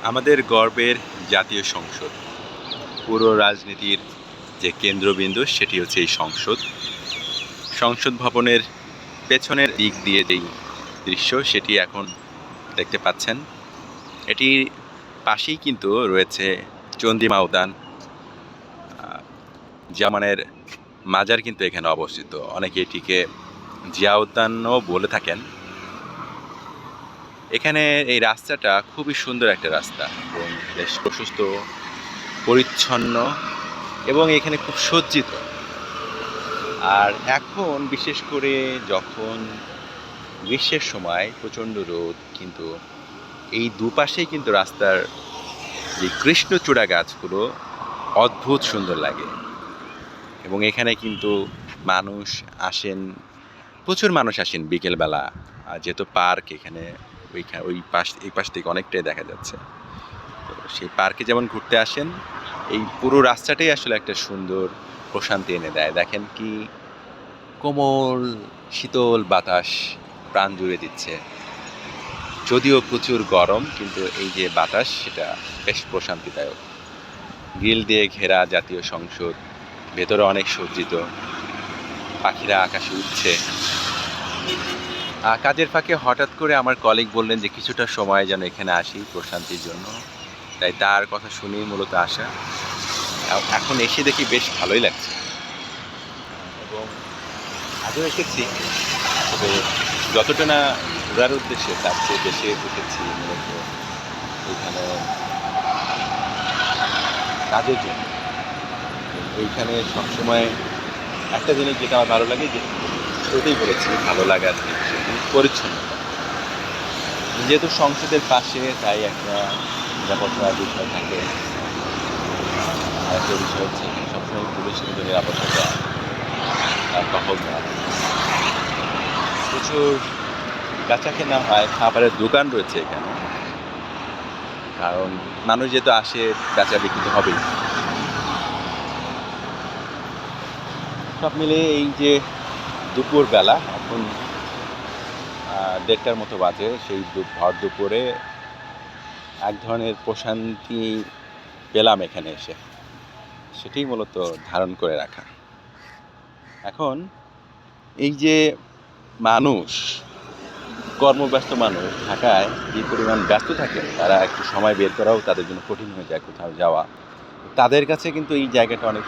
আমাদের গর্বের জাতীয় সংসদ, পুরো রাজনীতির যে কেন্দ্রবিন্দু সেটি হচ্ছে এই সংসদ। সংসদ ভবনের পেছনের দিক দিয়ে যেই দৃশ্য সেটি এখন দেখতে পাচ্ছেন। এটির পাশেই কিন্তু রয়েছে চন্দ্রিমা উদ্যান। জামানের মাজার কিন্তু এখানে অবস্থিত, অনেকে এটিকে জিয়া উদ্যানও বলে থাকেন। এখানে এই রাস্তাটা খুবই সুন্দর একটা রাস্তা এবং বেশ প্রশস্ত, পরিচ্ছন্ন এবং এখানে খুব সজ্জিত। আর এখন বিশেষ করে যখন গ্রীষ্মের সময় প্রচণ্ড রোদ, কিন্তু এই দুপাশেই কিন্তু রাস্তার যে কৃষ্ণচূড়া গাছগুলো অদ্ভুত সুন্দর লাগে। এবং এখানে কিন্তু মানুষ আসেন, প্রচুর মানুষ আসেন বিকেলবেলা। যেহেতু পার্ক এখানে, এই পাশ থেকে অনেকটাই দেখা যাচ্ছে। তো সেই পার্কে যেমন ঘুরতে আসেন, এই পুরো রাস্তাটাই আসলে একটা সুন্দর প্রশান্তি এনে দেয়। দেখেন কি কোমল শীতল বাতাস প্রাণ জুড়ে দিচ্ছে। যদিও প্রচুর গরম, কিন্তু এই যে বাতাস সেটা বেশ প্রশান্তিদায়ক। গ্রিল দিয়ে ঘেরা জাতীয় সংসদ, ভেতরে অনেক সজ্জিত, পাখিরা আকাশে উঠছে। কাজের ফাঁকে হঠাৎ করে আমার কলিগ বললেন যে কিছুটা সময় যেন এখানে আসি প্রশান্তির জন্য, তাই তার কথা শুনেই মূলত আসা। এখন এসে দেখি বেশ ভালোই লাগছে। এবং আগেও এসেছি, তবে যতটা না ঘোরার উদ্দেশ্যে তার চেয়ে বেশি এসেছি মূলত এইখানে কাজের জন্য। এইখানে সবসময় একটা জিনিস যেটা আমার ভালো লাগে, যে শুরুতেই বলেছি ভালো লাগার পরিচ্ছন্নতা। যেহেতু সংসদের পাশে, তাই একটা নিরাপত্তার বিষয় থাকে। আরেকটা বিষয় হচ্ছে এখানে সবসময় পুলিশ কিন্তু নিরাপত্তাটা টহল দেওয়া। প্রচুর কাঁচা কেনা হয়, খাবারের দোকান রয়েছে এখানে, কারণ মানুষ যেহেতু আসে বেচা বিক্রি তো হবেই। সব মিলিয়ে এই যে দুপুরবেলা, এখন 1:30টার মতো বাজে, সেই ভর দুপুরে এক ধরনের প্রশান্তি পেলাম এখানে এসে, সেটাই মূলত ধারণ করে রাখা। এখন এই যে মানুষ, কর্মব্যস্ত মানুষ ঢাকায় যে পরিমাণ ব্যস্ত থাকেন, তারা একটু সময় বের করাও তাদের জন্য কঠিন হয়ে যায় কোথাও যাওয়া। তাদের কাছে কিন্তু এই জায়গাটা অনেক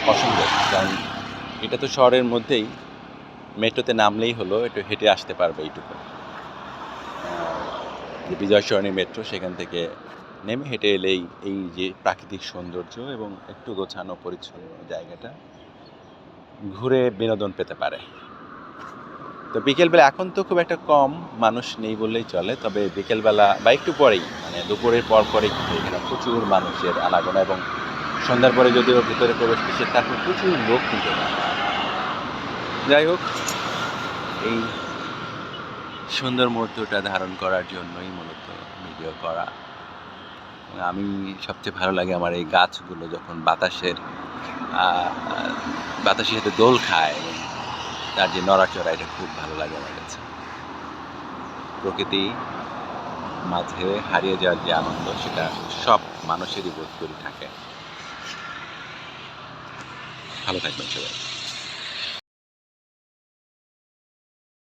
পছন্দের, কারণ এটা তো শহরের মধ্যেই, মেট্রোতে নামলেই হলো, একটু হেঁটে আসতে পারবে এইটুকু। যে বিজয় সরণি মেট্রো, সেখান থেকে নেমে হেঁটে এলেই এই যে প্রাকৃতিক সৌন্দর্য এবং একটু গোছানো পরিচ্ছন্ন জায়গাটা ঘুরে বিনোদন পেতে পারে। তো বিকেলবেলা এখন তো খুব একটা কম মানুষ নেই বললেই চলে, তবে বিকেলবেলা বা একটু পরেই, মানে দুপুরের পরেই কিন্তু এখানে প্রচুর মানুষের আনাগোনা, এবং সন্ধ্যার পরে যদিও ভিতরে প্রবেশ করছে, তারপর প্রচুর লোক কিন্তু। যাই হোক, এই সুন্দর মুহূর্তটা ধারণ করার জন্যই মূলত ভিডিও করা। আমি সবচেয়ে ভালো লাগে আমার এই গাছগুলো যখন বাতাসের সাথে দোল খায়, এবং তার যে নড়াচড়া, এটা খুব ভালো লাগে আমার কাছে। প্রকৃতি মাঝে হারিয়ে যাওয়ার যে আনন্দ, সেটা সব মানুষেরই বোধ করি থাকে। ভালো থাকবেন সবাই।